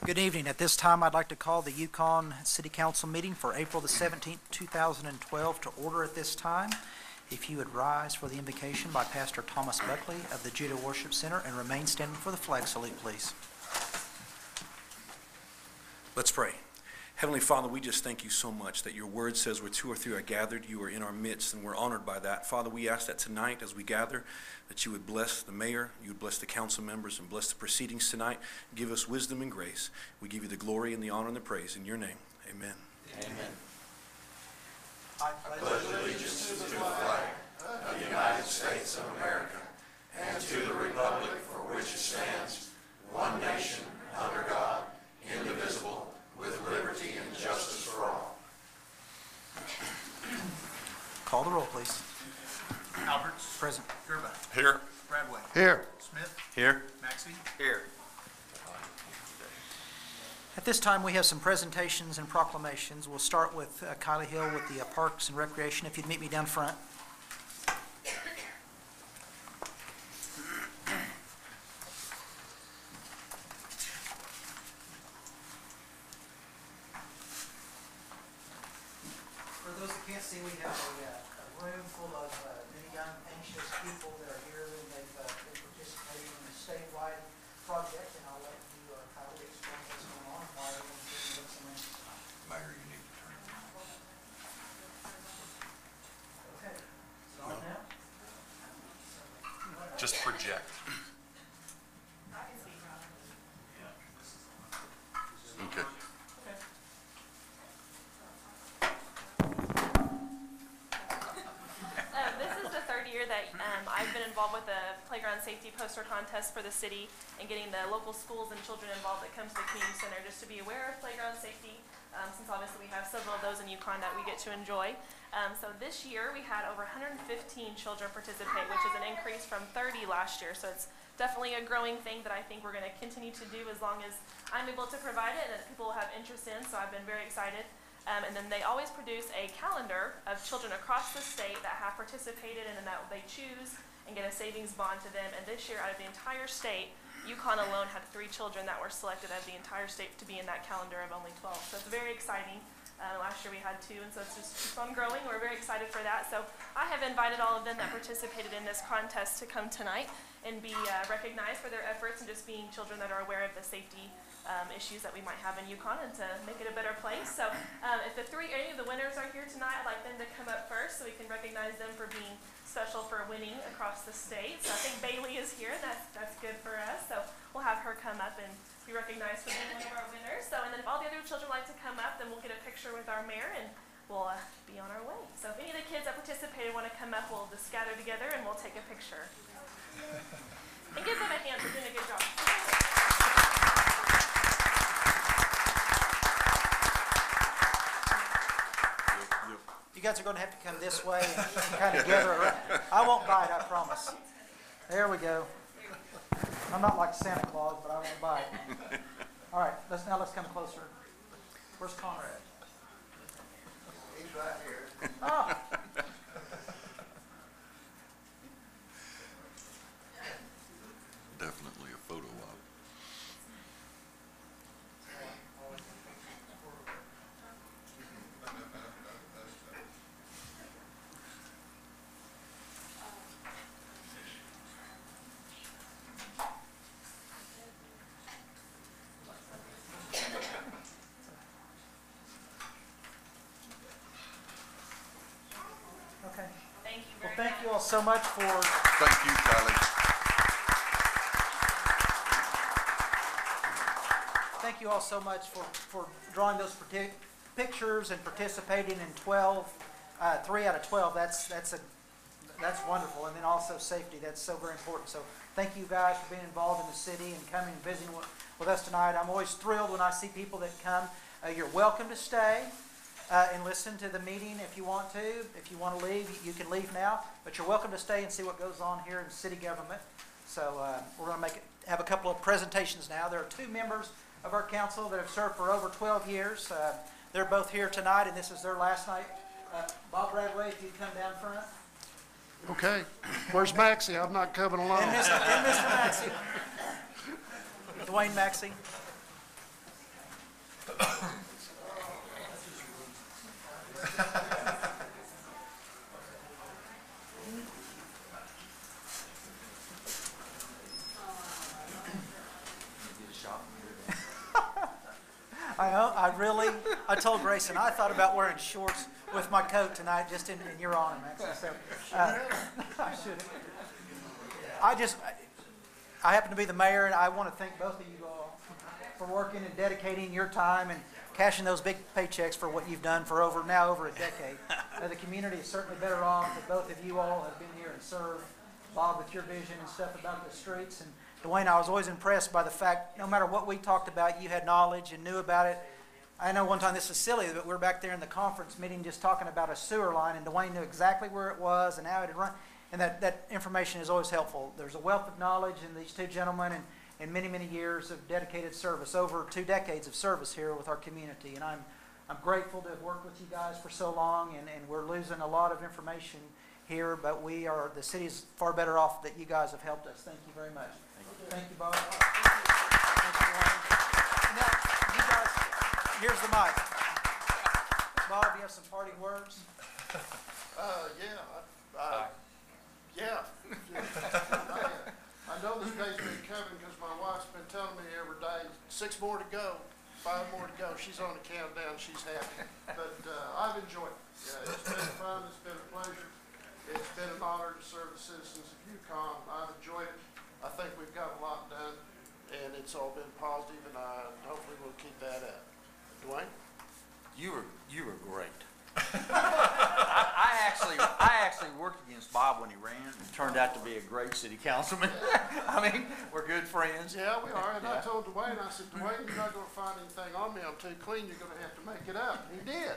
Good evening. At this time, I'd like to call the Yukon City Council meeting for April the 17th, 2012 to order at this time. If you would rise for the invocation by Pastor Thomas Buckley of the Judah Worship Center and remain standing for the flag salute, please. Let's pray. Heavenly Father, we just thank you so much that your word says where two or three are gathered, you are in our midst, and we're honored by that. Father, we ask that tonight as we gather, that you would bless the mayor, you would bless the council members, and bless the proceedings tonight. Give us wisdom and grace. We give you the glory and the honor and the praise. In your name, amen. Amen. I pledge allegiance to the flag of the United States of America and to the republic for which it stands, one nation, under God, indivisible, with liberty and justice for all. Call the roll, please. Alberts. Present. Gerba. Here. Bradway. Here. Smith. Here. Maxey. Here. At this time, we have some presentations and proclamations. We'll start with Kylie Hill with the Parks and Recreation. If you'd meet me down front. For those that can't see, we have a room full of many young, anxious people that are here, and they've been participating in a statewide project, and I'll let you, Kylie, explain what's going on and why everyone's doing what's in it. Mayor, you need to turn it on. Okay. Is it on now? Just project. Okay. This is the third year that I've been involved with the playground safety poster contest for the city and getting the local schools and children involved that comes to the community center just to be aware of playground safety, since obviously we have several of those in Yukon that we get to enjoy. So this year we had over 115 children participate, which is an increase from 30 last year. So it's definitely a growing thing that I think we're going to continue to do as long as I'm able to provide it and that people will have interest in. So I've been very excited. And then they always produce a calendar of children across the state that have participated and that they choose and get a savings bond to them. And this year, out of the entire state, Yukon alone had 3 children that were selected out of the entire state to be in that calendar of only 12. So it's very exciting. Last year we had 2, and so it's just keeps on growing. We're very excited for that. So I have invited all of them that participated in this contest to come tonight and be recognized for their efforts and just being children that are aware of the safety issues that we might have in Yukon and to make it a better place. So if any of the winners are here tonight, I'd like them to come up first so we can recognize them for being special for winning across the state. So I think Bailey is here, and that's good for us. So we'll have her come up and be recognized for being one of our winners. So, and then if all the other children like to come up, then we'll get a picture with our mayor and we'll be on our way. So if any of the kids that participated want to come up, we'll just gather together and we'll take a picture. And give them a hand for doing a good job. You guys are going to have to come this way and kind of gather around. I won't bite, I promise. There we go. I'm not like Santa Claus, but I won't bite. All right, let's come closer. Where's Conrad? He's right here. Oh. Definitely a photo op. Okay. Thank you Well, very thank much. you all so much for Thank you, Kylie. Thank you all so much for drawing those pictures and participating in 3 out of 12. That's wonderful. And then also safety. That's so very important. So thank you guys for being involved in the city and coming and visiting with us tonight. I'm always thrilled when I see people that come. You're welcome to stay and listen to the meeting if you want to. If you want to leave, you can leave now. But you're welcome to stay and see what goes on here in city government. So we're going to have a couple of presentations now. There are 2 members of our council that have served for over 12 years. They're both here tonight, and this is their last night. Bob Bradway, if you'd come down front. Okay. Where's Maxie? I'm not coming along. And Mr. Maxey. Dwayne Maxey. I told Grayson, I thought about wearing shorts with my coat tonight, just in your honor, Maxie. So, I should. I happen to be the mayor, and I want to thank both of you all for working and dedicating your time and cashing those big paychecks for what you've done for over a decade. The community is certainly better off that both of you all have been here and served. Bob, with your vision and stuff about the streets, and Dwayne, I was always impressed by the fact, no matter what we talked about, you had knowledge and knew about it. I know one time, this is silly, but we were back there in the conference meeting just talking about a sewer line, and Dwayne knew exactly where it was and how it had run, and that information is always helpful. There's a wealth of knowledge in these two gentlemen, and many, many years of dedicated service, over 2 decades of service here with our community, and I'm grateful to have worked with you guys for so long, and we're losing a lot of information here, but the city is far better off that you guys have helped us. Thank you very much. Thank you, Bob. Thank you, Dwayne. Now, you guys, here's the mic. Bob, you have some parting words? I know this day's been coming because my wife's been telling me every day, 6 more to go, 5 more to go. She's on the countdown. She's happy. But I've enjoyed it. Yeah, it's been fun. It's been a pleasure. It's been an honor to serve the citizens of Yukon. I've enjoyed it. I think we've got a lot done, and it's all been positive, and hopefully we'll keep that up. Dwayne? You were great. I actually worked against Bob when he ran, and turned out to be a great city councilman. I mean, we're good friends. Yeah, we are. And Yeah. I told Dwayne, I said, Dwayne, you're not going to find anything on me. I'm too clean. You're going to have to make it up. And he did.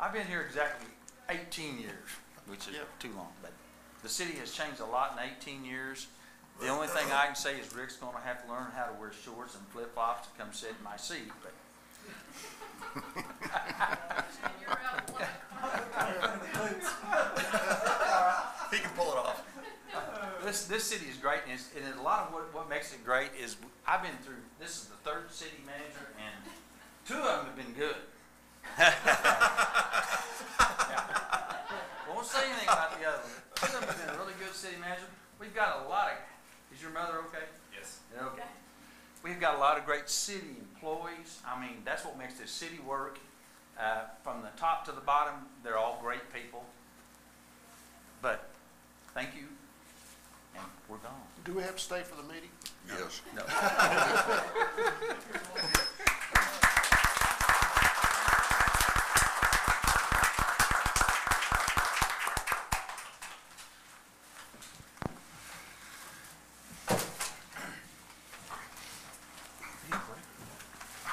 I've been here exactly 18 years, which is too long. But the city has changed a lot in 18 years. The only thing I can say is Rick's going to have to learn how to wear shorts and flip-flops to come sit in my seat. But He can pull it off. this city is great, and a lot of what makes it great is I've been through. This is the 3rd city manager, and 2 of them have been good. Won't say anything about the other one. 2 of them have been a really good city manager. We've got a lot of. Is your mother okay? Yes. Okay. We've got a lot of great city employees. I mean, that's what makes this city work. From the top to the bottom, they're all great people. But thank you, and we're gone. Do we have to stay for the meeting? Yes. No. I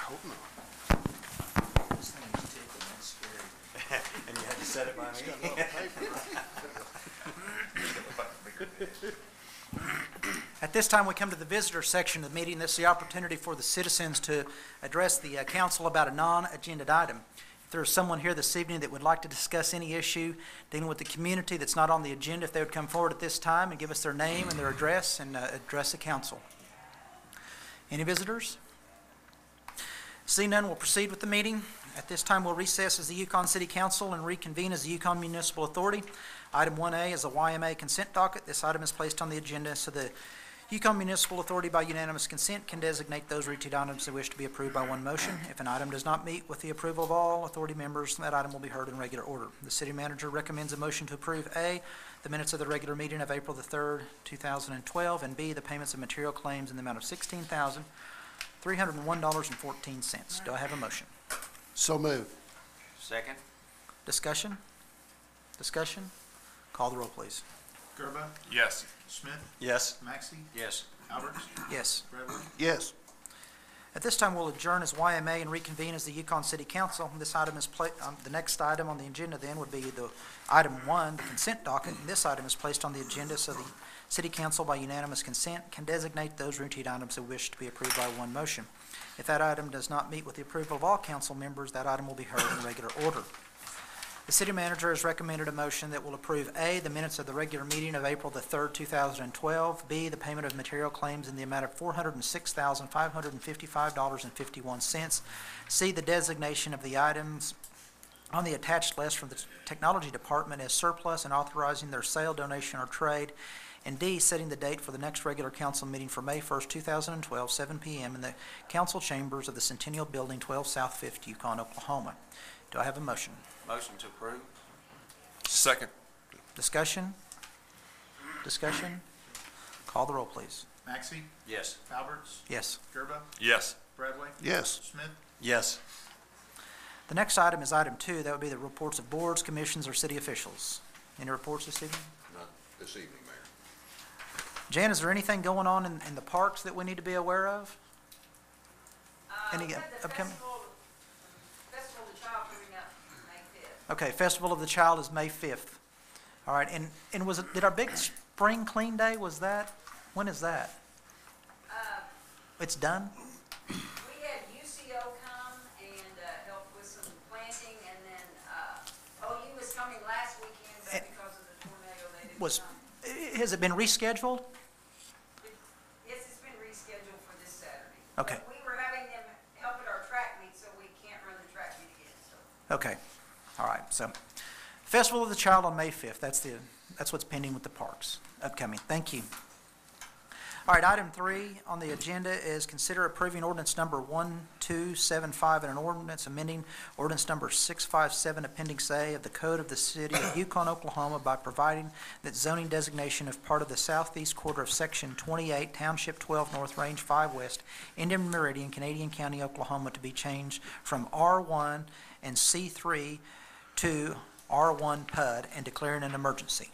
hope not. This thing's ticking. That's scary. And you had to set it by me? Got a lot of paper. At this time, we come to the visitor section of the meeting. This is the opportunity for the citizens to address the council about a non-agenda item. If there is someone here this evening that would like to discuss any issue dealing with the community that's not on the agenda, if they would come forward at this time and give us their name and their address and address the council. Any visitors? Seeing none, we'll proceed with the meeting. At this time, we'll recess as the Yukon City Council and reconvene as the Yukon Municipal Authority. Item 1A is a YMA consent docket. This item is placed on the agenda so the Yukon Municipal Authority by unanimous consent can designate those routine items they wish to be approved by one motion. If an item does not meet with the approval of all authority members, that item will be heard in regular order. The city manager recommends a motion to approve A, the minutes of the regular meeting of April the 3rd, 2012, and B, the payments of material claims in the amount of $16,301.14. Do I have a motion? So moved. Second. Discussion? Discussion? Call the roll, please. Gerba, Yes. Smith, Yes. Maxey, Yes. Alberts, Yes. Bradley. Yes. At this time, we'll adjourn as YMA and reconvene as the Yukon City Council. This item is the next item on the agenda then would be the item 1, the consent docket. And this item is placed on the agenda so the City Council by unanimous consent can designate those routine items that wish to be approved by one motion. If that item does not meet with the approval of all council members, that item will be heard in regular order. The city manager has recommended a motion that will approve A, the minutes of the regular meeting of April the 3rd, 2012, B, the payment of material claims in the amount of $406,555.51, C, the designation of the items on the attached list from the Technology Department as surplus and authorizing their sale, donation, or trade, and D, setting the date for the next regular council meeting for May 1st, 2012, 7 p.m. in the council chambers of the Centennial Building, 12 South 5th, Yukon, Oklahoma. Do I have a motion? Motion to approve. Second. Discussion? Discussion? Call the roll, please. Maxey, Yes. Alberts, Yes. Gerba, Yes. Bradley, Yes. Smith. Yes. The next item is item 2. That would be the reports of boards, commissions, or city officials. Any reports this evening? Not this evening, Mayor. Jan, is there anything going on in the parks that we need to be aware of? Any We had the upcoming? Festival of the Child coming up May 5th. Okay, Festival of the Child is May 5th. All right, and was it, did our big spring clean day, was that, when is that? It's done? We had UCO come and help with some planting, and then OU was coming last weekend, but because of the tornado, they didn't Was, come. has it been rescheduled? Yes, it's been rescheduled for this Saturday. Okay. But we were having them help at our track meet, so we can't run the track meet again, so. Okay, all right, so Festival of the Child on May 5th, that's what's pending with the parks, upcoming. Thank you. All right, item 3 on the agenda is consider approving ordinance number 1275 and an ordinance amending ordinance number 657 Appendix A of the Code of the City of Yukon, Oklahoma by providing that zoning designation of part of the southeast quarter of Section 28, Township 12 North, Range 5 West, Indian Meridian, Canadian County, Oklahoma to be changed from R1 and C3 to R1 PUD and declaring an emergency.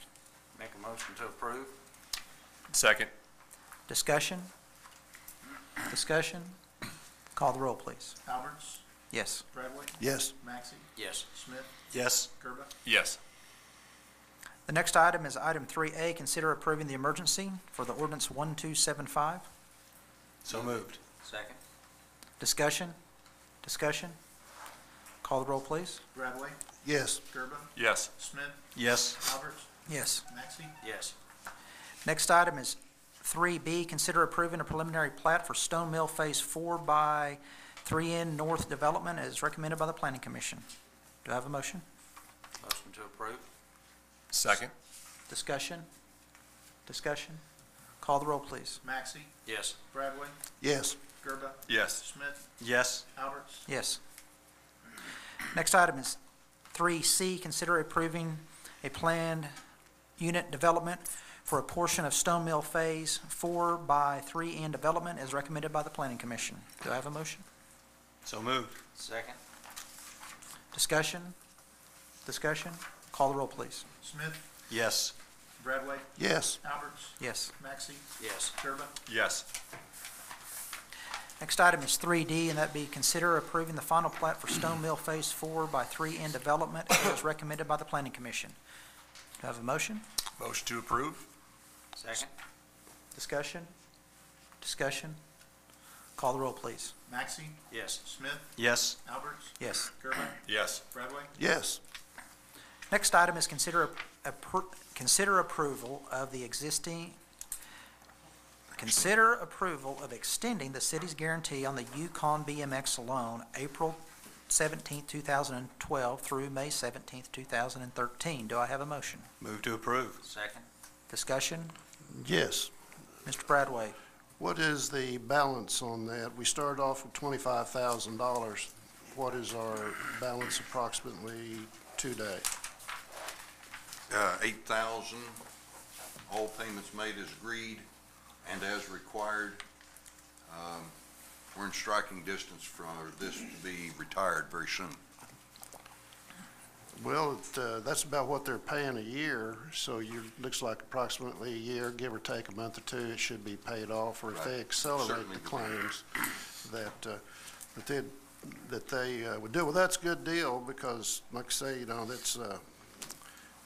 Make a motion to approve. Second. Discussion? Discussion? Call the roll, please. Alberts, Yes. Bradley, Yes. Maxey, Yes. Smith, Yes. Gerba, Yes. The next item is item 3A, consider approving the emergency for the ordinance 1275. So moved. Second. Discussion? Discussion? Call the roll, please. Bradley, Yes. Gerba, Yes. Smith, Yes. Alberts, Yes. Maxey, Yes. Next item is 3B, consider approving a preliminary plat for Stone Mill Phase 4 by 3N North Development as recommended by the Planning Commission. Do I have a motion? Motion to approve. Second. Discussion? Discussion? Call the roll, please. Maxey, Yes. Bradley, Yes. Gerba, Yes. Smith, Yes. Alberts, Yes. Next item is 3C, consider approving a planned unit development for a portion of Stone Mill Phase 4 by 3N Development as recommended by the Planning Commission. Do I have a motion? So moved. Second. Discussion? Discussion? Call the roll, please. Smith, Yes. Bradley, Yes. Alberts, Yes. Maxey, Yes. Gerba, Yes. Next item is 3D, and that be consider approving the final plat for Stone Mill Phase 4 by 3N Development as recommended by the Planning Commission. Do I have a motion? Motion to approve? Second. Discussion? Discussion? Call the roll, please. Maxey, Yes. Smith, Yes. Alberts, Yes. Gerba, Yes. Bradley, Yes. Next item is consider approval of the existing, consider approval of extending the city's guarantee on the Yukon BMX loan April 17th, 2012 through May 17th, 2013. Do I have a motion? Move to approve. Second. Discussion? Yes. Mr. Bradway? What is the balance on that? We started off with $25,000. What is our balance approximately today? 8,000, all payments made as agreed and as required. We're in striking distance for this to be retired very soon. Well, that's about what they're paying a year, so looks like approximately a year, give or take a month or two, it should be paid off, or if they accelerate Certainly the would. claims that they would do. Well, that's a good deal, because like I say, you know, that's,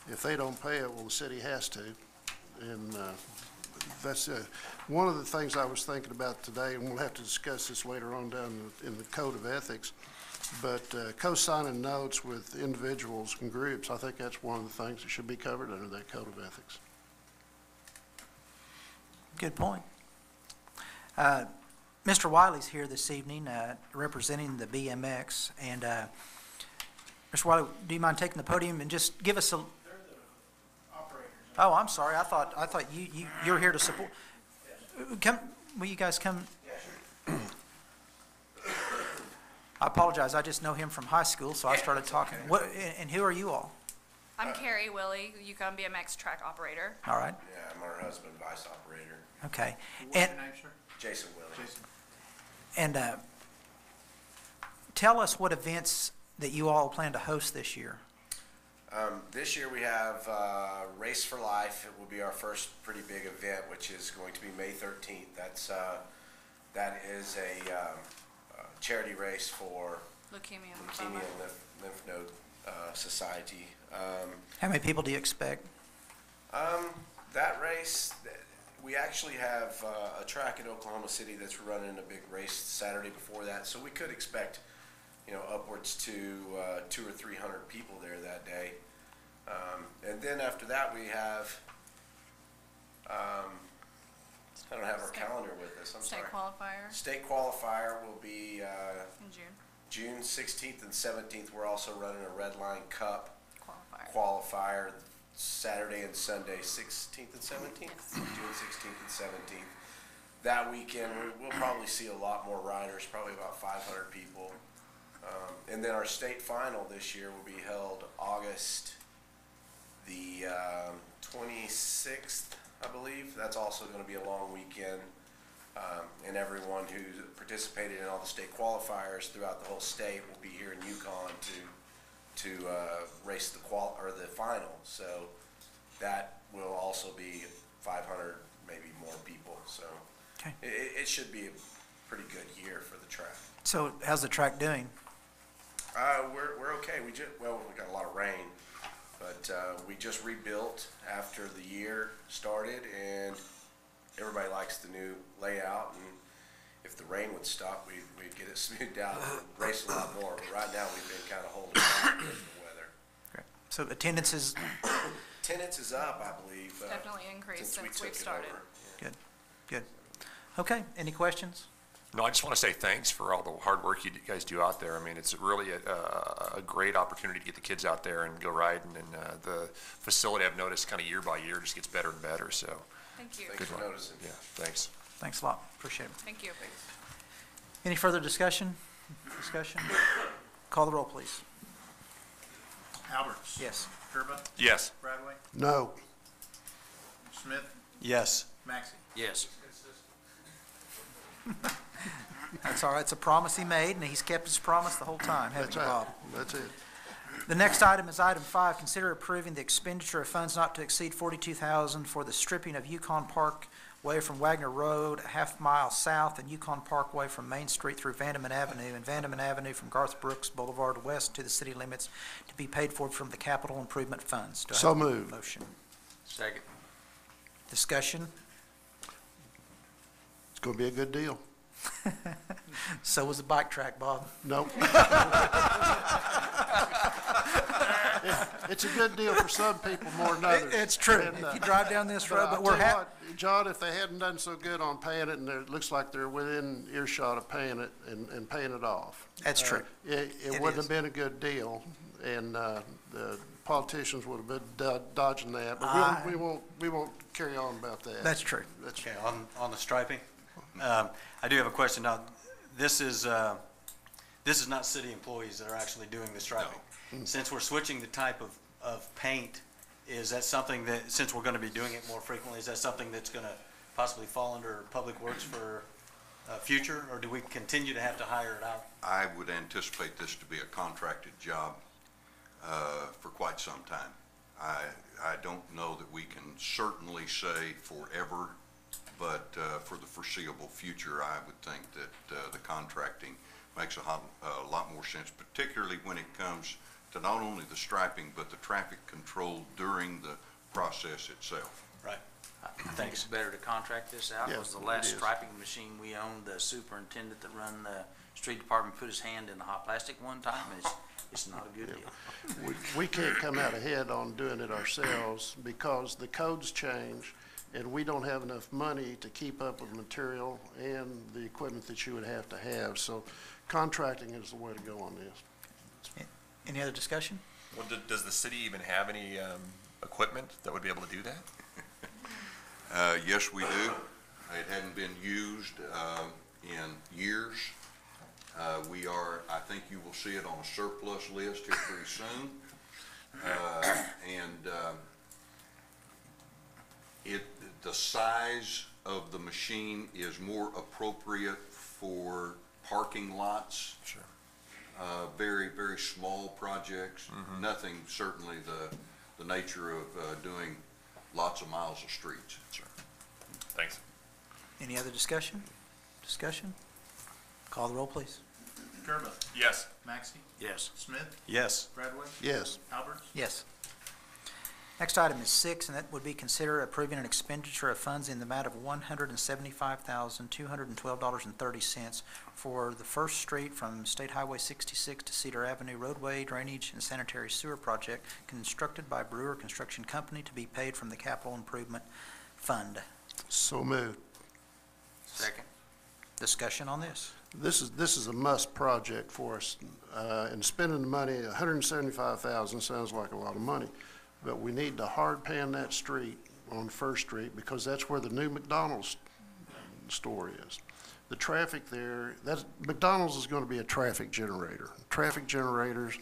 if they don't pay it, well, the city has to. And that's one of the things I was thinking about today, and we'll have to discuss this later on down in the Code of Ethics, But co-signing notes with individuals and groups, I think that's one of the things that should be covered under that code of ethics. Good point. Mr. Wiley's here this evening representing the BMX. And Mr. Wiley, do you mind taking the podium and just give us a... They're the operators. Oh, I'm sorry. I thought you're here to support. Come, will you guys come? I apologize. I just know him from high school, so I started talking. What? And who are you all? I'm Carrie Willie, Yukon BMX track operator. All right. Yeah, I'm her husband, vice operator, Okay. What's And your name, sir? Jason Willie. Jason. and tell us what events that you all plan to host this year. This year we have Race for Life. It will be our first pretty big event, which is going to be May 13th. That is a charity race for Leukemia and Leukemia lymphoma. and Lymph Node Society. How many people do you expect? That race, we actually have a track in Oklahoma City that's running a big race Saturday before that, so we could expect, upwards to 200 or 300 people there that day. And then after that, we have, I don't have our calendar with us, I'm State sorry. qualifier State qualifier will be in June. June 16th and 17th. We're also running a Red Line Cup Qualifier. qualifier Saturday and Sunday, 16th and 17th? Yes. June 16th and 17th. That weekend, we'll probably see a lot more riders, probably about 500 people. And then our state final this year will be held August the 26th, I believe. That's also going to be a long weekend. And everyone who participated in all the state qualifiers throughout the whole state will be here in Yukon to race the final. So that will also be 500, maybe more people. So Okay. it should be a pretty good year for the track. So how's the track doing? We're okay. We got a lot of rain, but we just rebuilt after the year started, and everybody likes the new layout. And if the rain would stop, we'd get it smoothed out and race a lot more. But right now, we've been kind of holding back because of the weather. Great. So attendance is Attendance is up, I believe. Definitely increased since we we've took it started. over. good. Good. Okay. Any questions? No, I just want to say thanks for all the hard work you guys do out there. I mean, it's really a great opportunity to get the kids out there and go riding, and the facility, I've noticed, kind of year by year just gets better and better, so. Thank you. Thanks for noticing. Yeah, thanks. Thanks a lot. Appreciate it. Thank you. Any further discussion? Call the roll, please. Alberts. Yes. Gerba. Yes. Bradway. No. Smith. Yes. Maxey. Yes. That's all right. It's a promise he made, and he's kept his promise the whole time, hasn't That's he, right. Bob? That's it. The next item is item 5. Consider approving the expenditure of funds not to exceed $42,000 for the stripping of Yukon Parkway from Wagner Road, a half mile south, and Yukon Parkway from Main Street through Vandeman Avenue, and Vandeman Avenue from Garth Brooks Boulevard west to the city limits, to be paid for from the capital improvement funds. Do I So have a moved. motion? Second. Discussion? It's going to be a good deal. So was the bike track, Bob. Nope. It's a good deal for some people more than others. It's true. And, If you drive down this road, but I'll we're tell you happy. what, John, if they hadn't done so good on paying it, and it looks like they're within earshot of paying it and paying it off. That's true. It It wouldn't is. have been a good deal, and the politicians would have been dodging that, I- but we won't carry on about that. That's true. That's Okay, on the striping, I do have a question. Now, this is not city employees that are actually doing the striping. Since we're switching the type of paint, is that something that, since we're gonna be doing it more frequently, is that something that's gonna possibly fall under Public Works for future, or do we continue to have to hire it out? I would anticipate this to be a contracted job for quite some time. I don't know that we can certainly say forever, but for the foreseeable future, I would think that the contracting makes a lot more sense, particularly when it comes to not only the striping, but the traffic control during the process itself. Right. I think it's better to contract this out. Yeah, Was the last it is. striping machine we owned, the superintendent that run the street department put his hand in the hot plastic one time, and it's not a good deal. We can't come out ahead on doing it ourselves because the codes change and we don't have enough money to keep up with material and the equipment that you would have to have. So contracting is the way to go on this. Any other discussion? Well, does the city even have any equipment that would be able to do that? Yes, we do. It hadn't been used in years. We are, I think you will see it on a surplus list here pretty soon. The size of the machine is more appropriate for parking lots. Sure. Very, very small projects. Nothing certainly the nature of doing lots of miles of streets. Sure. Thanks. Any other discussion? Discussion? Call the roll, please. Gerba, Yes. Maxey, Yes. Smith, Yes. Bradway, Yes. Alberts. Yes. Next item is 6, and that would be consider approving an expenditure of funds in the amount of $175,212.30 for the First Street from State Highway 66 to Cedar Avenue roadway, drainage, and sanitary sewer project constructed by Brewer Construction Company to be paid from the Capital Improvement Fund. So moved. Second. Discussion on this? This is a must project for us, and spending the money, $175,000 sounds like a lot of money, but we need to hard pan that street on First Street because that's where the new McDonald's store is. The traffic there, McDonald's is going to be a traffic generator. Traffic generators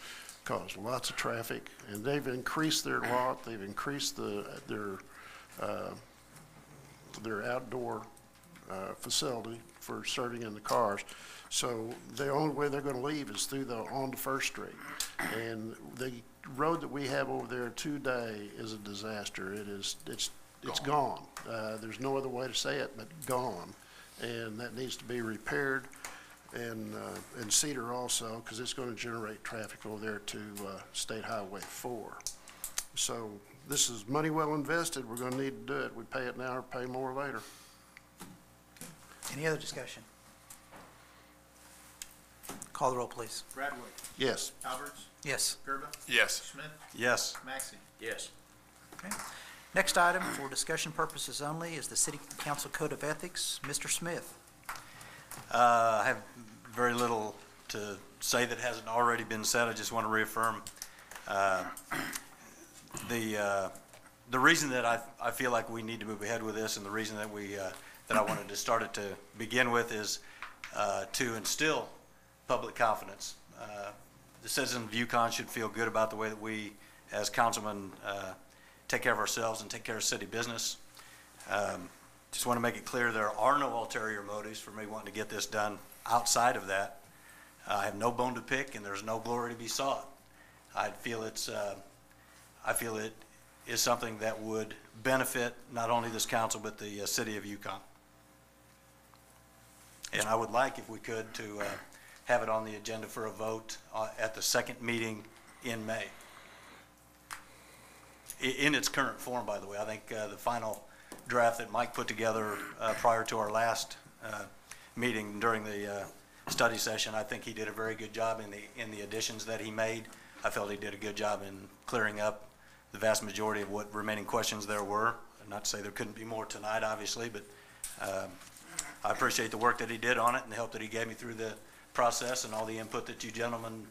cause lots of traffic, and they've increased their lot. They've increased their outdoor facility for serving in the cars. So the only way they're going to leave is onto First Street. And the road that we have over there today is a disaster. It's gone. There's no other way to say it but gone. And that needs to be repaired. And Cedar also, because it's going to generate traffic over there to State Highway 4. So this is money well invested. We're going to need to do it. We pay it now or pay more later. Any other discussion? Call the roll, please. Bradway, Yes. Alberts, Yes. Gerba, Yes. Smith, Yes. Maxey. Yes. Okay. Next item for discussion purposes only is the City Council Code of Ethics. Mr. Smith. I have very little to say that hasn't already been said. I just want to reaffirm the reason that I feel like we need to move ahead with this, and the reason that that I wanted to start it to begin with is to instill public confidence. The citizens of Yukon should feel good about the way that we, as councilmen, take care of ourselves and take care of city business. Just want to make it clear there are no ulterior motives for me wanting to get this done outside of that. I have no bone to pick, and there's no glory to be sought. I feel it is something that would benefit not only this council but the city of Yukon. And I would like, if we could, to have it on the agenda for a vote at the second meeting in May. In its current form, by the way. I think the final draft that Mike put together prior to our last meeting during the study session, I think he did a very good job in the additions that he made. I felt he did a good job in clearing up the vast majority of what remaining questions there were. Not to say there couldn't be more tonight, obviously, but I appreciate the work that he did on it and the help that he gave me through the process and all the input that you gentlemen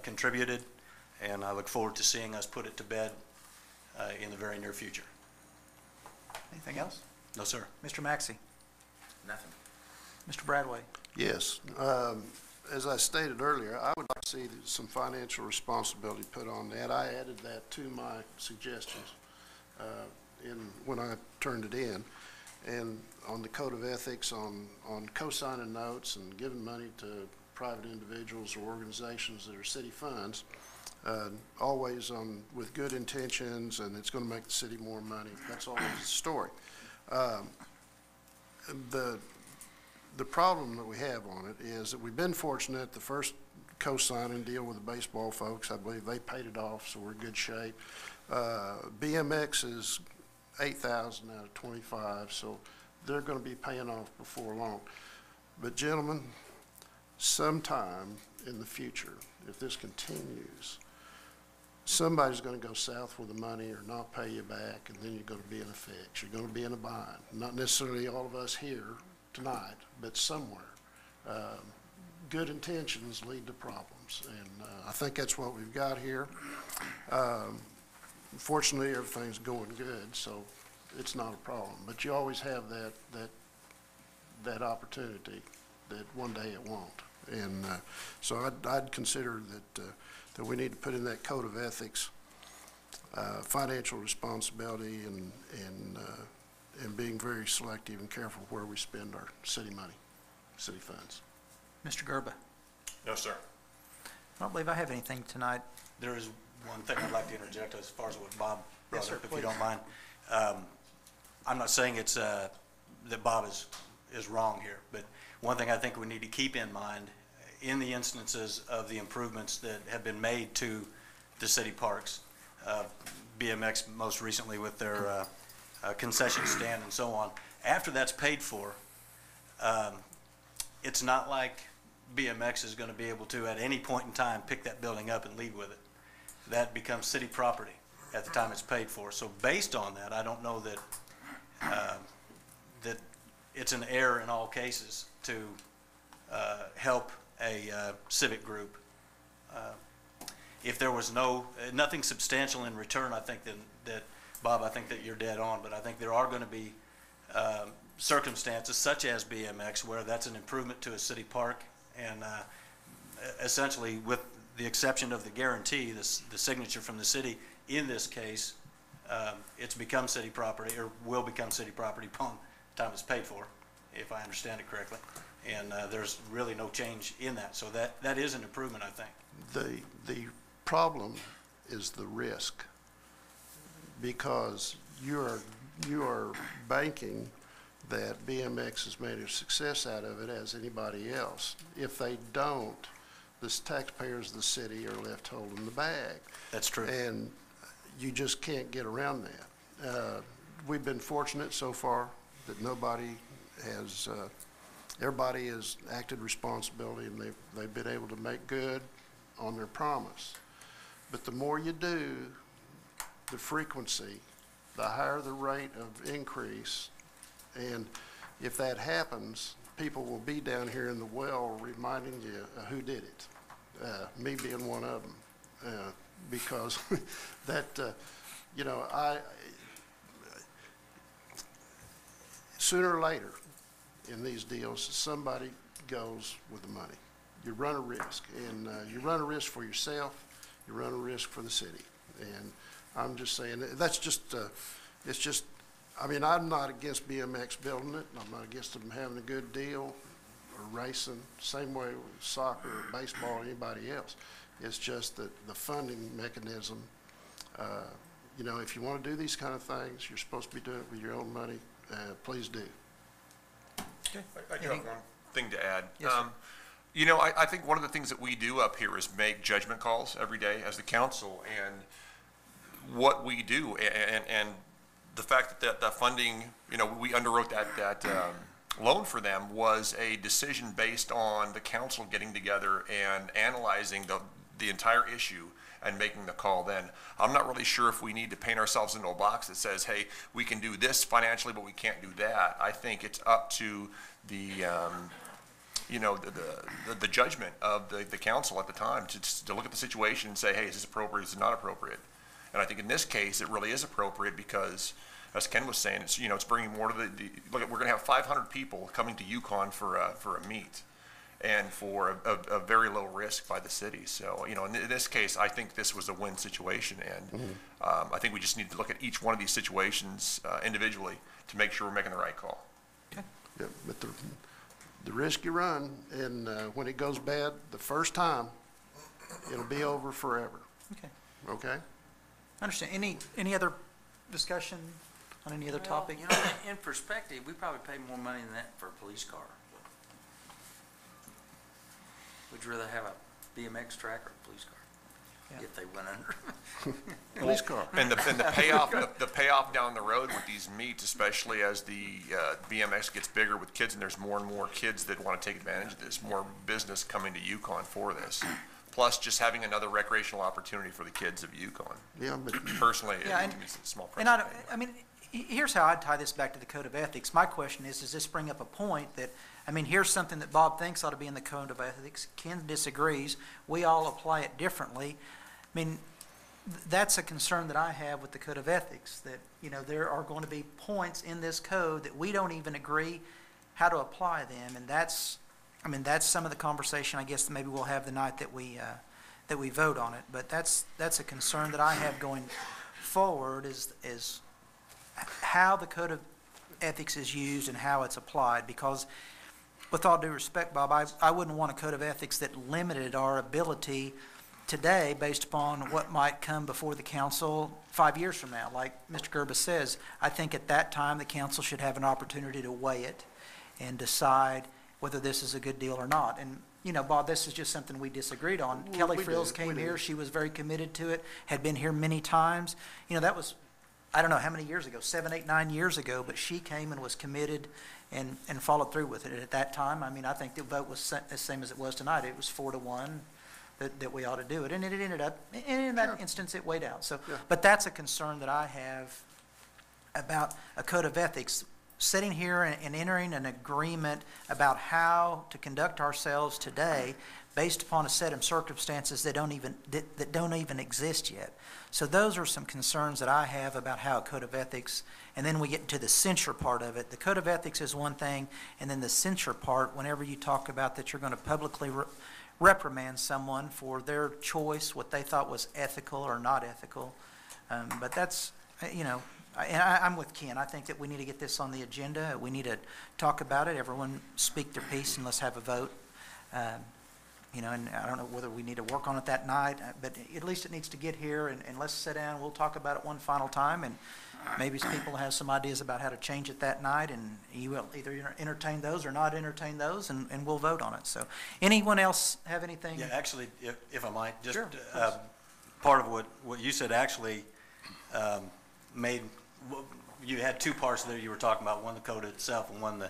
contributed. And I look forward to seeing us put it to bed in the very near future. Anything else? No, sir. Mr. Maxey. Nothing. Mr. Bradway. Yes. As I stated earlier, I would like to see some financial responsibility put on that. I added that to my suggestions when I turned it in. And on the Code of Ethics, on co-signing notes and giving money to private individuals or organizations that are city funds, always with good intentions, and it's going to make the city more money. That's always the story. The problem that we have on it is that we've been fortunate. The first co-signing deal with the baseball folks, I believe they paid it off, so we're in good shape. BMX is 8,000 out of 25, so they're going to be paying off before long. But gentlemen, sometime in the future, if this continues, somebody's going to go south with the money or not pay you back, and then you're going to be in a fix. You're going to be in a bind. Not necessarily all of us here tonight, but somewhere. Good intentions lead to problems, and I think that's what we've got here. Fortunately, everything's going good, so it's not a problem. But you always have that opportunity that one day it won't. And so I'd consider that we need to put in that code of ethics, financial responsibility, and being very selective and careful where we spend our city money, city funds. Mr. Gerba? No, sir. I don't believe I have anything tonight. There is one thing I'd like to interject as far as what Bob brought Yes, sir, up, if please. you don't mind. I'm not saying it's, that Bob is wrong here, but one thing I think we need to keep in mind in the instances of the improvements that have been made to the city parks, BMX most recently with their concession stand and so on, after that's paid for, it's not like BMX is going to be able to, at any point in time, pick that building up and leave with it. That becomes city property at the time it's paid for. So based on that, I don't know that that it's an error in all cases to help a civic group. If there was nothing substantial in return, I think that Bob, I think that you're dead on, but I think there are going to be circumstances such as BMX where that's an improvement to a city park, and essentially, with the exception of the guarantee, the signature from the city, in this case, it's become city property, or will become city property upon the time it's paid for, if I understand it correctly. And there's really no change in that. So that is an improvement, I think. The problem is the risk, because you are banking that BMX has made a success out of it as anybody else. If they don't, the taxpayers of the city are left holding the bag. That's true. And you just can't get around that. We've been fortunate so far that nobody has, everybody has acted responsibility, and they've been able to make good on their promise. But the more you do, the frequency, the higher the rate of increase. And if that happens, people will be down here in the well reminding you who did it, me being one of them, because that, sooner or later in these deals, somebody goes with the money. You run a risk, and you run a risk for yourself, you run a risk for the city. And I'm just saying, that's just, it's just, I mean, I'm not against BMX building it, and I'm not against them having a good deal or racing, same way with soccer or baseball or anybody else. It's just that the funding mechanism, if you want to do these kind of things, you're supposed to be doing it with your own money, please do. Okay. I do have one thing to add. Yes, sir. I think one of the things that we do up here is make judgment calls every day as the council, and what we do, and the fact that funding, we underwrote that loan for them was a decision based on the council getting together and analyzing the entire issue and making the call then. I'm not really sure if we need to paint ourselves into a box that says, hey, we can do this financially, but we can't do that. I think it's up to the judgment of the council at the time to look at the situation and say, hey, is this appropriate, is it not appropriate? And I think in this case, it really is appropriate because, as Ken was saying, it's bringing more to look, we're going to have 500 people coming to Yukon for a meet, and for a very low risk by the city. So, in this case, I think this was a win situation, and I think we just need to look at each one of these situations individually to make sure we're making the right call. Okay. Yeah, but the risk you run, and when it goes bad the first time, it'll be over forever. Okay. Okay? I understand. Any other discussion on any other topic? In perspective, we probably pay more money than that for a police car. Would you rather have a BMX track or a police car? if they went under. Police car. And the payoff down the road with these meets, especially as the BMX gets bigger with kids, and there's more and more kids that want to take advantage of this, more business coming to Yukon for this. Plus, just having another recreational opportunity for the kids of Yukon. Yeah, but Personally, Yeah, to me, it's a small price. And to pay. I mean, here's how I'd tie this back to the code of ethics. My question is, does this bring up a point that, I mean, here's something that Bob thinks ought to be in the code of ethics, Ken disagrees, we all apply it differently. I mean, that's a concern that I have with the code of ethics, that, you know, there are going to be points in this code that we don't even agree how to apply them, and that's, I mean, that's some of the conversation I guess that maybe we'll have the night that we vote on it. But that's a concern that I have going forward is how the code of ethics is used and how it's applied. Because with all due respect, Bob, I wouldn't want a code of ethics that limited our ability today based upon what might come before the council 5 years from now. Like Mr. Gerba says, I think at that time the council should have an opportunity to weigh it and decide whether this is a good deal or not. And, you know, Bob, this is just something we disagreed on. Kelly Frills came here, she was very committed to it, had been here many times. You know, that was, I don't know how many years ago, 7, 8, 9 years ago, but she came and was committed and followed through with it. At that time, I mean, I think the vote was the same as it was tonight. It was 4-1 that we ought to do it. And it ended up, and in that instance, it weighed out. So, but that's a concern that I have about a code of ethics. Sitting here and entering an agreement about how to conduct ourselves today based upon a set of circumstances that don't even exist yet. So those are some concerns that I have about how a code of ethics, and then we get to the censure part of it. The code of ethics is one thing, and then the censure part, whenever you talk about that you're going to publicly reprimand someone for their choice, what they thought was ethical or not ethical. But that's, you know, and I'm with Ken. I think that we need to get this on the agenda. We need to talk about it. Everyone speak their piece and let's have a vote. You know, and I don't know whether we need to work on it that night, but at least it needs to get here, and let's sit down. We'll talk about it one final time, and maybe people have some ideas about how to change it that night, and you will either entertain those or not entertain those, and we'll vote on it. So anyone else have anything? Yeah, actually, if I might, just Sure, part of what you said actually made, you had two parts there you were talking about, one the code itself and one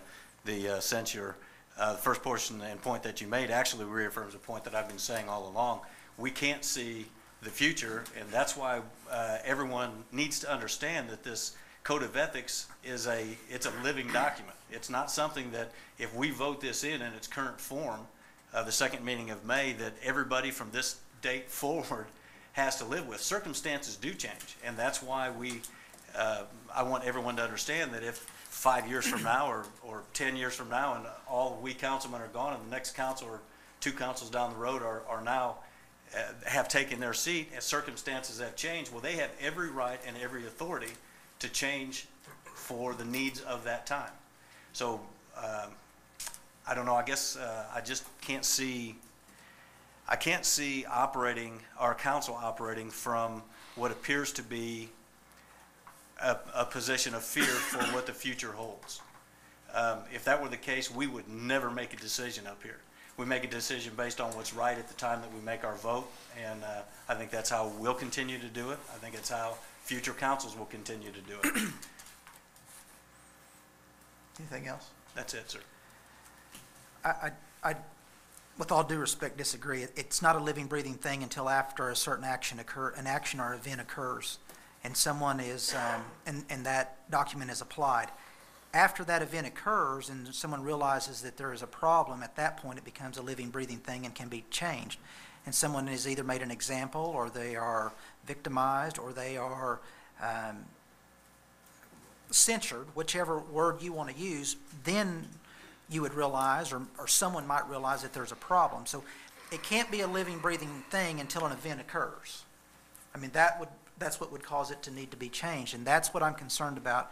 the censure. The first portion and point that you made actually reaffirms a point that I've been saying all along. We can't see the future, and that's why everyone needs to understand that this code of ethics is it's a living document. It's not something that if we vote this in its current form, the second meeting of May, that everybody from this date forward has to live with. Circumstances do change, and that's why I want everyone to understand that if 5 years from now or 10 years from now and all we councilmen are gone and the next council or two councils down the road are now have taken their seat and circumstances have changed, well, they have every right and every authority to change for the needs of that time. So I don't know, I guess I just can't see, operating, our council operating from what appears to be a position of fear for what the future holds. If that were the case, we would never make a decision up here. We make a decision based on what's right at the time that we make our vote, and I think that's how we'll continue to do it. I think it's how future councils will continue to do it. Anything else? That's it, sir. I, with all due respect, disagree. It's not a living, breathing thing until after a certain action or event occurs, and someone is, and that document is applied. After that event occurs and someone realizes that there is a problem, at that point it becomes a living, breathing thing and can be changed. And someone has either made an example, or they are victimized, or they are censured, whichever word you want to use, then you would realize, or someone might realize that there's a problem. So it can't be a living, breathing thing until an event occurs. I mean, that's what would cause it to need to be changed, and that's what I'm concerned about.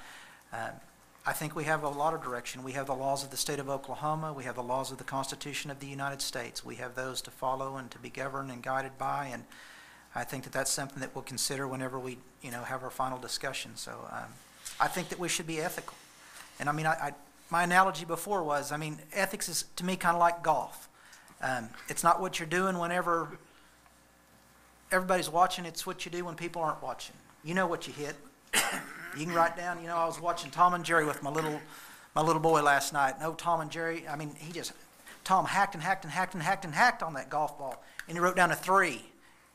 I think we have a lot of direction. We have the laws of the state of Oklahoma. We have the laws of the Constitution of the United States. We have those to follow and to be governed and guided by, and I think that that's something that we'll consider whenever we, have our final discussion. So I think that we should be ethical. And I mean, my analogy before was, ethics is to me kind of like golf. It's not what you're doing whenever everybody's watching. It's what you do when people aren't watching. You know what you hit. You can write down, I was watching Tom and Jerry with my little boy last night. No, Tom and Jerry, Tom hacked and hacked and hacked and hacked and hacked on that golf ball. And he wrote down a 3.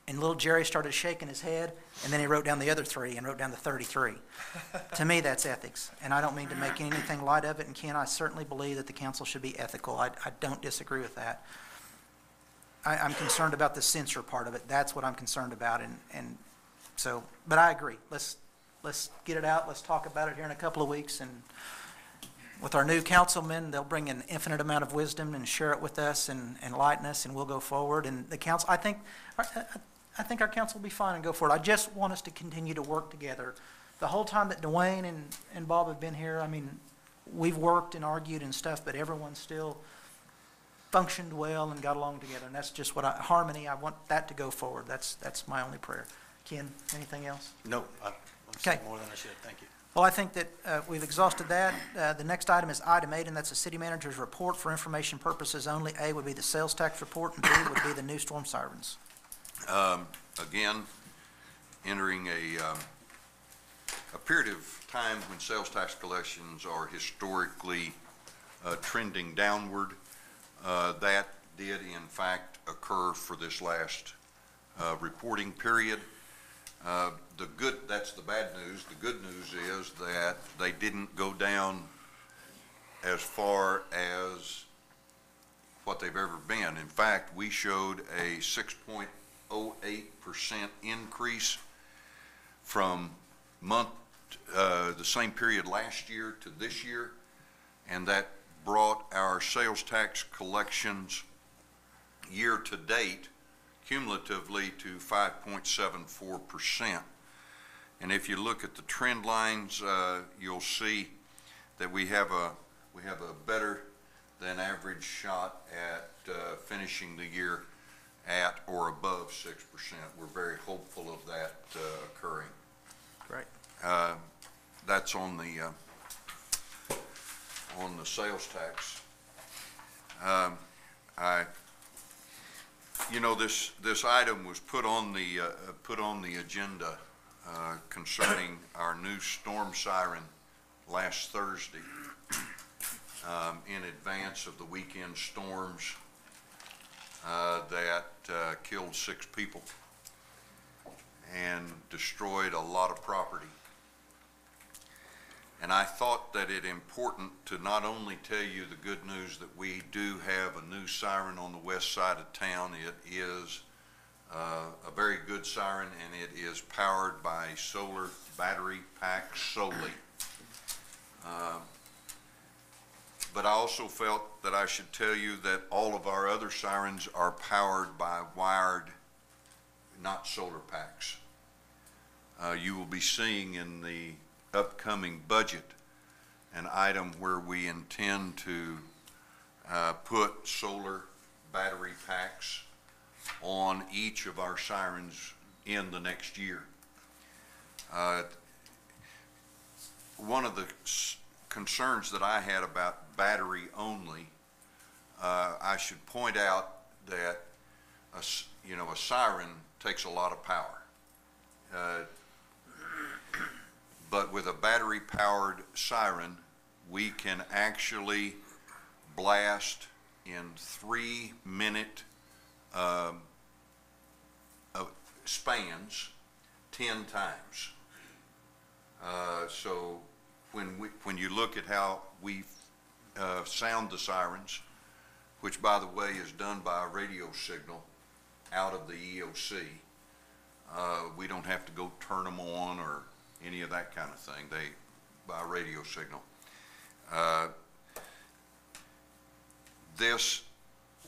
And little Jerry started shaking his head, and then he wrote down the other 3 and wrote down the 33. To me, that's ethics. And I don't mean to make anything light of it. And Ken, I certainly believe that the council should be ethical. I don't disagree with that. I'm concerned about the censor part of it. That's what I'm concerned about. And so, but I agree. Let's get it out. Let's talk about it here in a couple of weeks. And with our new councilmen, they'll bring an infinite amount of wisdom and share it with us and enlighten us, and we'll go forward. And the council, I think our council will be fine and go forward. I just want us to continue to work together. The whole time that Dwayne and Bob have been here, we've worked and argued and stuff, but everyone still functioned well and got along together. And that's just harmony. I want that to go forward. That's my only prayer. Ken, anything else? No, I'm saying more than I should. Thank you. Well, I think that we've exhausted that. The next item is item 8, and that's the city manager's report for information purposes only. A would be the sales tax report, and B would be the new storm sirens. Again, entering a period of time when sales tax collections are historically trending downward. That did in fact occur for this last reporting period. That's the bad news. The good news is that they didn't go down as far as what they've ever been. In fact, we showed a 6.08% increase from the same period last year to this year, and that brought our sales tax collections year to date cumulatively to 5.74%. And if you look at the trend lines, you'll see that we have a better than average shot at finishing the year at or above 6%. We're very hopeful of that occurring. Great. That's on the sales tax. This item was put on the agenda concerning our new storm siren last Thursday, in advance of the weekend storms that killed 6 people and destroyed a lot of property. And I thought that it important to not only tell you the good news that we do have a new siren on the west side of town. It is a very good siren, and it is powered by solar battery pack solely. But I also felt that I should tell you that all of our other sirens are powered by wired, not solar packs. You will be seeing in the upcoming budget an item where we intend to put solar battery packs on each of our sirens in the next year. One of the concerns that I had about battery only, I should point out that a siren takes a lot of power. But with a battery-powered siren, we can actually blast in 3-minute spans 10 times. So when you look at how we sound the sirens, which by the way is done by a radio signal out of the EOC, we don't have to go turn them on or any of that kind of thing. They by radio signal. This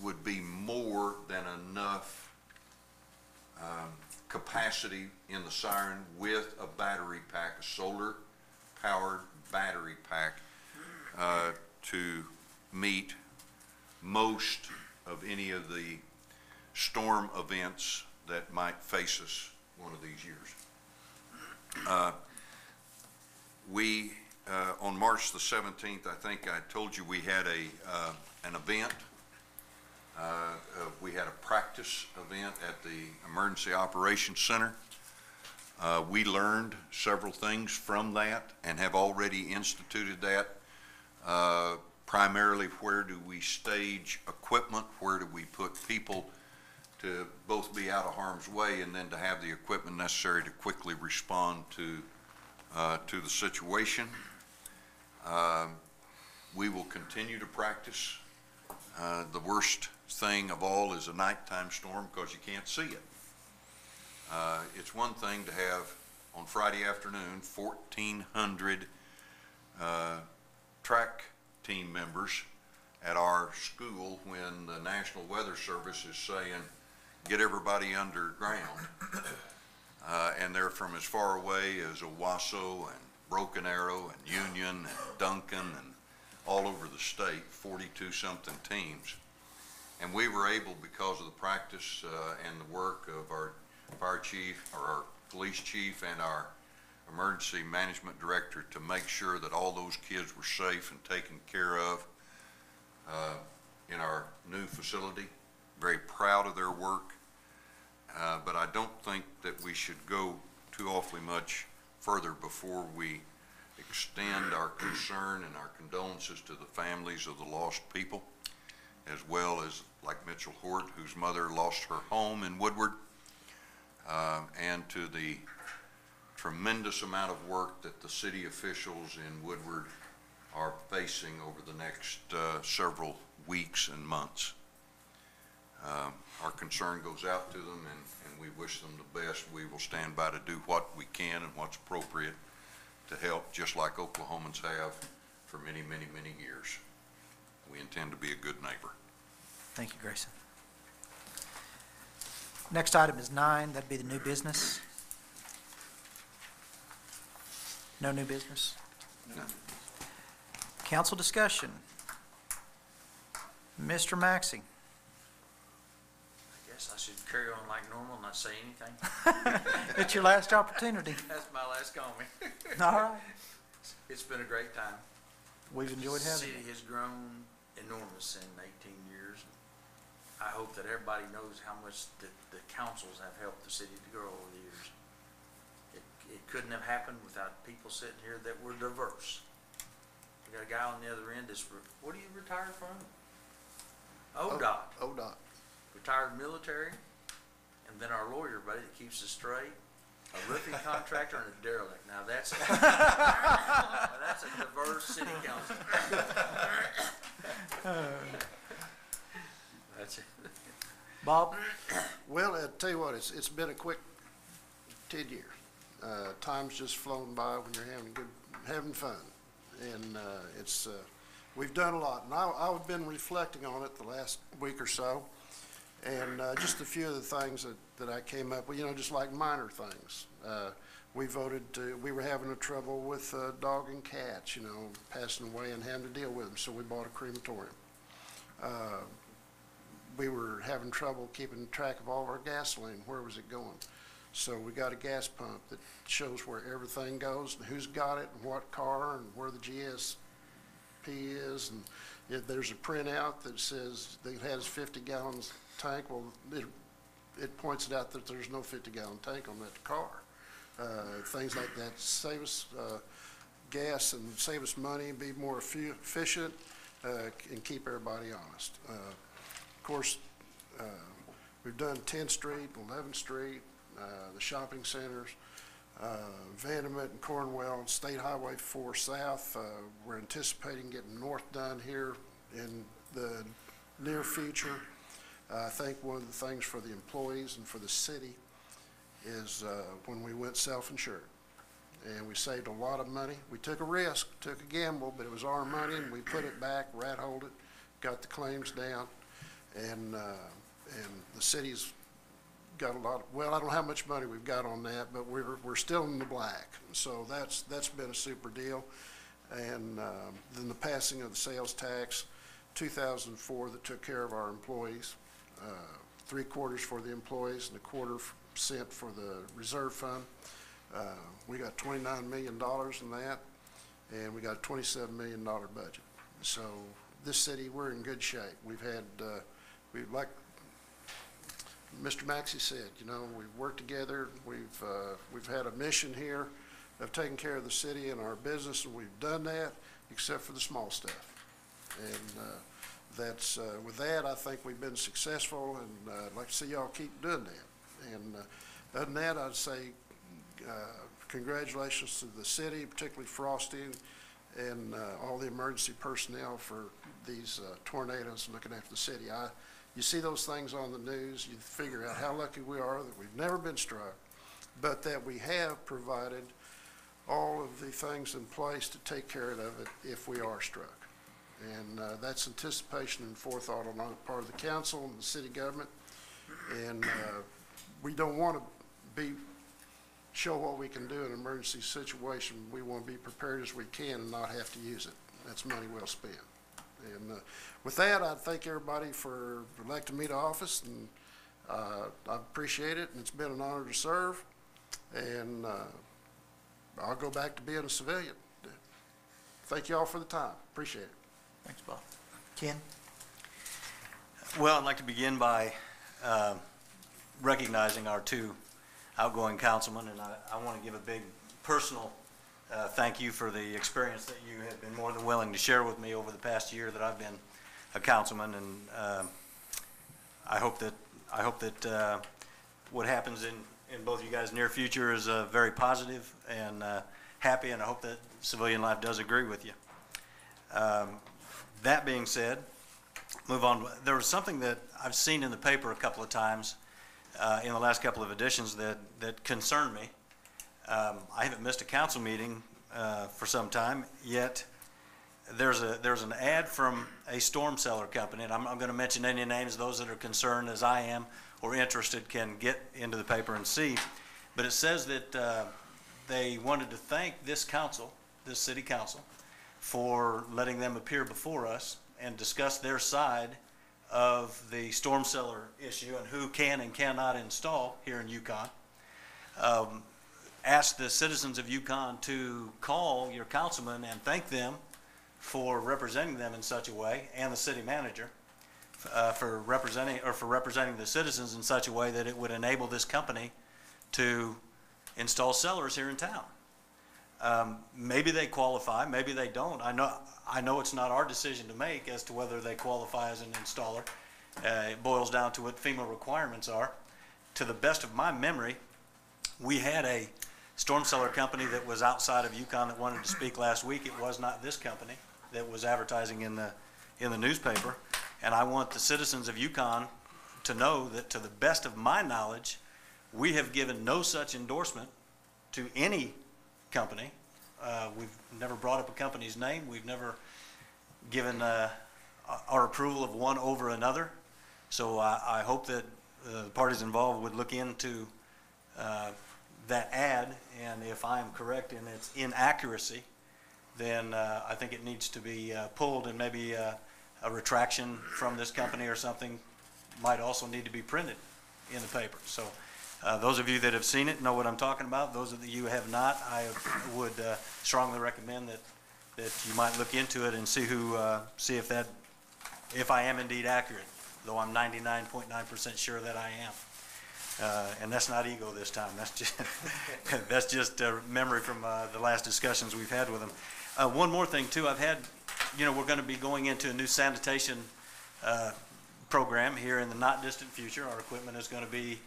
would be more than enough capacity in the siren with a battery pack, a solar powered battery pack, to meet most of any of the storm events that might face us one of these years. On March the 17th, I think I told you we had an event We had a practice event at the Emergency Operations Center. We learned several things from that and have already instituted that. Primarily, where do we stage equipment? Where do we put people to both be out of harm's way and then to have the equipment necessary to quickly respond to the situation? We will continue to practice. The worst thing of all is a nighttime storm because you can't see it. It's one thing to have, on Friday afternoon, 1,400 track team members at our school when the National Weather Service is saying, get everybody underground. And they're from as far away as Owasso and Broken Arrow and Union and Duncan and all over the state, 42-something teams. And we were able, because of the practice and the work of our fire chief, or our police chief, and our emergency management director, to make sure that all those kids were safe and taken care of in our new facility. Very proud of their work, but I don't think that we should go too awfully much further before we extend our concern and our condolences to the families of the lost people, as well as, like Mitchell Hort, whose mother lost her home in Woodward, and to the tremendous amount of work that the city officials in Woodward are facing over the next several weeks and months. Our concern goes out to them, and we wish them the best. We will stand by to do what we can and what's appropriate to help, just like Oklahomans have for many, many, many years. We intend to be a good neighbor. Thank you, Grayson. Next item is 9. That'd be the new business. No new business? No. Council discussion. Mr. Maxey. I guess I should carry on like normal and not say anything. It's your last opportunity. That's my last comment. All right. It's been a great time. We've enjoyed The having you. city has grown enormous in 18 years. I hope that everybody knows how much the councils have helped the city to grow over the years. It couldn't have happened without people sitting here that were diverse. We got a guy on the other end that's, what are you retired from? ODOT. ODOT. Retired military, and then our lawyer buddy that keeps us straight, a roofing contractor, and a derelict. Now that's a diverse city council. That's it. Bob? Well, I tell you what, it's been a quick 10 years. Time's just flown by when you're having fun, and we've done a lot. And I've been reflecting on it the last week or so, and just a few of the things that I came up with, just like minor things. We were having a trouble with dog and cats, passing away and having to deal with them, so we bought a crematorium. We were having trouble keeping track of all of our gasoline. Where was it going? So we got a gas pump that shows where everything goes and who's got it and what car and where the GSP is. And if there's a printout that says that it has 50 gallons tank, well, it points it out that there's no 50-gallon tank on that car. Things like that save us gas and save us money, be more efficient, and keep everybody honest. Of course, we've done 10th Street, 11th Street, the shopping centers, Vanderbilt and Cornwell, State Highway 4 South. We're anticipating getting north done here in the near future. I think one of the things for the employees and for the city is when we went self-insured. And we saved a lot of money. We took a risk, took a gamble, but it was our money, and we put it back, rat-holed it, got the claims down, and the city's got a lot of, well, I don't know how much money we've got on that, but we're still in the black. So that's been a super deal. And then the passing of the sales tax, 2004, that took care of our employees, 3/4 for the employees and 1/4% for the reserve fund. We got $29 million in that, and we got a $27 million budget. So this city, we're in good shape. We've had, Mr. Maxey said, you know, we've worked together, we've had a mission here of taking care of the city and our business, and we've done that, except for the small stuff. And that's, with that, I think we've been successful, and I'd like to see y'all keep doing that. And other than that, I'd say congratulations to the city, particularly Frosty and all the emergency personnel for these tornadoes and looking after the city. You see those things on the news, you figure out how lucky we are that we've never been struck, but that we have provided all of the things in place to take care of it if we are struck. And that's anticipation and forethought on the part of the council and the city government. And we don't want to show what we can do in an emergency situation. We want to be prepared as we can and not have to use it. That's money well spent. And with that, I thank everybody for electing me to office, and I appreciate it, and it's been an honor to serve. And I'll go back to being a civilian. Thank you all for the time. Appreciate it. Thanks, Bob. Ken? Well, I'd like to begin by recognizing our two outgoing councilmen, and I want to give a big personal thank you for the experience that you have been more than willing to share with me over the past year that I've been a councilman. And I hope that what happens in both of you guys' near future is very positive and happy, and I hope that civilian life does agree with you. That being said, move on. There was something that I've seen in the paper a couple of times in the last couple of editions that concerned me. I haven't missed a council meeting for some time, yet there's an ad from a storm cellar company, and I'm going to mention any names. Those that are concerned as I am or interested can get into the paper and see. But it says that they wanted to thank this council, this city council, for letting them appear before us and discuss their side of the storm cellar issue and who can and cannot install here in Yukon. Ask the citizens of Yukon to call your councilman and thank them for representing them in such a way, and the city manager for representing the citizens in such a way that it would enable this company to install cellars here in town. Maybe they qualify, maybe they don't. I know it's not our decision to make as to whether they qualify as an installer. It boils down to what FEMA requirements are. To the best of my memory, we had a storm cellar company that was outside of Yukon that wanted to speak last week. It was not this company that was advertising in the newspaper. And I want the citizens of Yukon to know that, to the best of my knowledge, we have given no such endorsement to any company. We've never brought up a company's name. We've never given our approval of one over another. So I hope that the parties involved would look into that ad, and if I am correct in its inaccuracy, then I think it needs to be pulled, and maybe a retraction from this company or something might also need to be printed in the paper. So those of you that have seen it know what I'm talking about. Those of you who have not, I would strongly recommend that you might look into it and see if I am indeed accurate, though I'm 99.9% sure that I am. And that's not ego this time. That's just memory from the last discussions we've had with them. One more thing too, we're going to be going into a new sanitation program here in the not distant future. Our equipment is going to be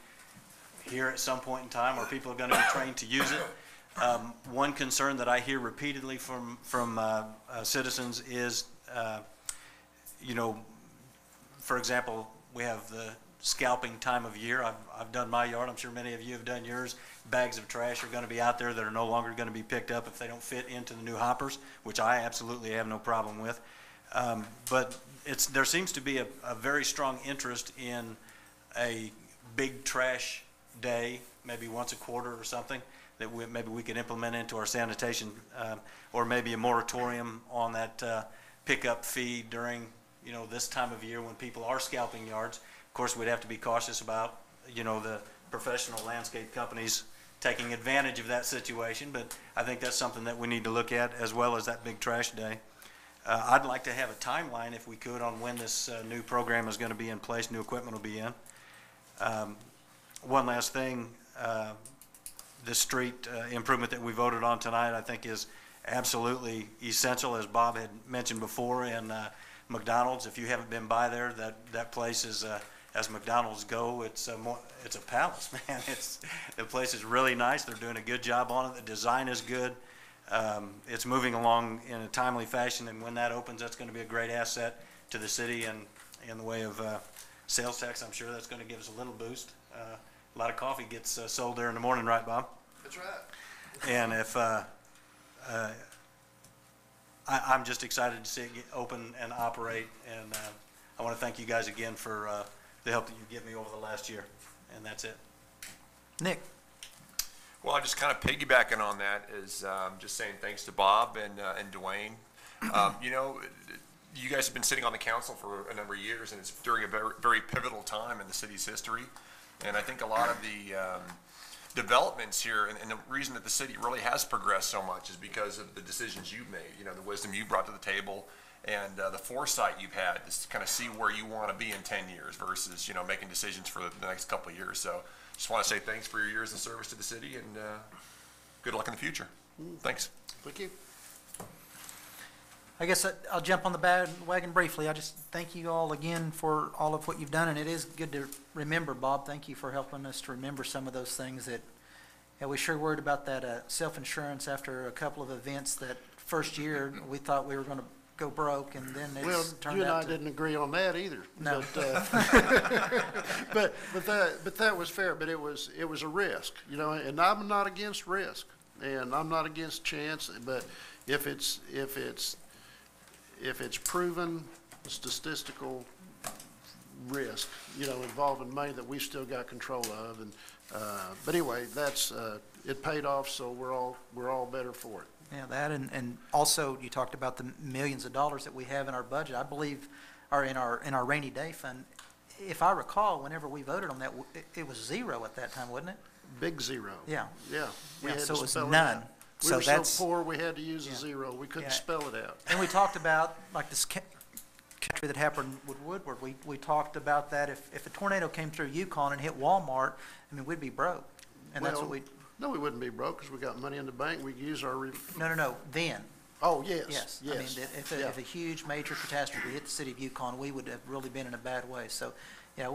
here at some point in time, or people are going to be trained to use it. One concern that I hear repeatedly from citizens is, for example, we have the scalping time of year. I've done my yard. I'm sure many of you have done yours. Bags of trash are going to be out there that are no longer going to be picked up if they don't fit into the new hoppers, which I absolutely have no problem with. But there seems to be a very strong interest in a big trash day, maybe once a quarter or something, that maybe we could implement into our sanitation, or maybe a moratorium on that pickup fee during this time of year when people are scalping yards. Of course, we'd have to be cautious about the professional landscape companies taking advantage of that situation, but I think that's something that we need to look at, as well as that big trash day. I'd like to have a timeline, if we could, on when this new program is going to be in place, new equipment will be in. One last thing, the street improvement that we voted on tonight, I think is absolutely essential, as Bob had mentioned before, in McDonald's. If you haven't been by there, that place is, as McDonald's go, it's a palace, man. The place is really nice. They're doing a good job on it. The design is good. It's moving along in a timely fashion, and when that opens, that's going to be a great asset to the city, and in the way of sales tax, I'm sure that's going to give us a little boost. A lot of coffee gets sold there in the morning, right, Bob? That's right. And if I'm just excited to see it get open and operate, and I want to thank you guys again for the help that you've given me over the last year, and that's it. Nick? Well, I'm just kind of piggybacking on that is just saying thanks to Bob and Dwayne. You know, you guys have been sitting on the council for a number of years, and it's during a very, very pivotal time in the city's history. And I think a lot of the developments here, and the reason that the city really has progressed so much is because of the decisions you've made, you know, the wisdom you brought to the table, and the foresight you've had to kind of see where you want to be in 10 years versus, you know, making decisions for the next couple of years. So just want to say thanks for your years of service to the city, and good luck in the future. Thanks. Thank you. I guess I'll jump on the bandwagon briefly. I just thank you all again for all of what you've done, and it is good to remember, Bob. Thank you for helping us to remember some of those things that, yeah, we sure worried about that self-insurance after a couple of events that first year we thought we were going to go broke, and then it's Well, turned you and out I didn't agree on that either. No. But that was fair, but it was a risk, you know, and I'm not against risk, and I'm not against chance, but if it's proven statistical risk, you know, involving money that we've still got control of, and but anyway, that's it paid off, so we're all better for it. Yeah, that, and also you talked about the millions of dollars that we have in our budget, I believe, are in our rainy day fund. If I recall, whenever we voted on that, it was zero at that time, wasn't it? Big zero. Yeah. Yeah. We Yeah, had so to it was spell none. out. So We were that's- so poor, we had to use a Yeah. zero. We couldn't Yeah. spell it out. And we talked about, like this country that happened with Woodward, we talked about that if a tornado came through Yukon and hit Walmart, I mean, we'd be broke. And that's what Well, we, No, we wouldn't be broke because we got money in the bank. We could use our, no, then, oh, yes, yes. yes. I mean, if yeah. a huge major catastrophe hit the city of Yukon, we would have really been in a bad way. So, yeah,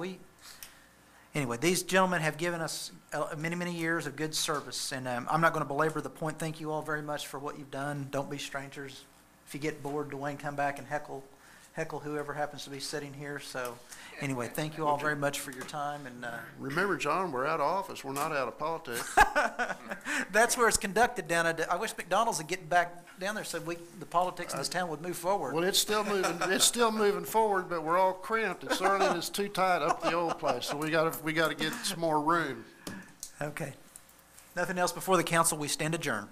anyway, these gentlemen have given us many, many years of good service, and I'm not going to belabor the point. Thank you all very much for what you've done. Don't be strangers. If you get bored, Dwayne, come back and heckle whoever happens to be sitting here. So, anyway, thank you all very much for your time, and Remember, John, we're out of office. We're not out of politics. that's where it's conducted down at. I wish McDonald's would get back down there so the politics in this town would move forward. Well, it's still moving. It's still moving forward, but we're all cramped. It's early and it's too tight up the old place. So we got to get some more room. Okay. Nothing else before the council. We stand adjourned.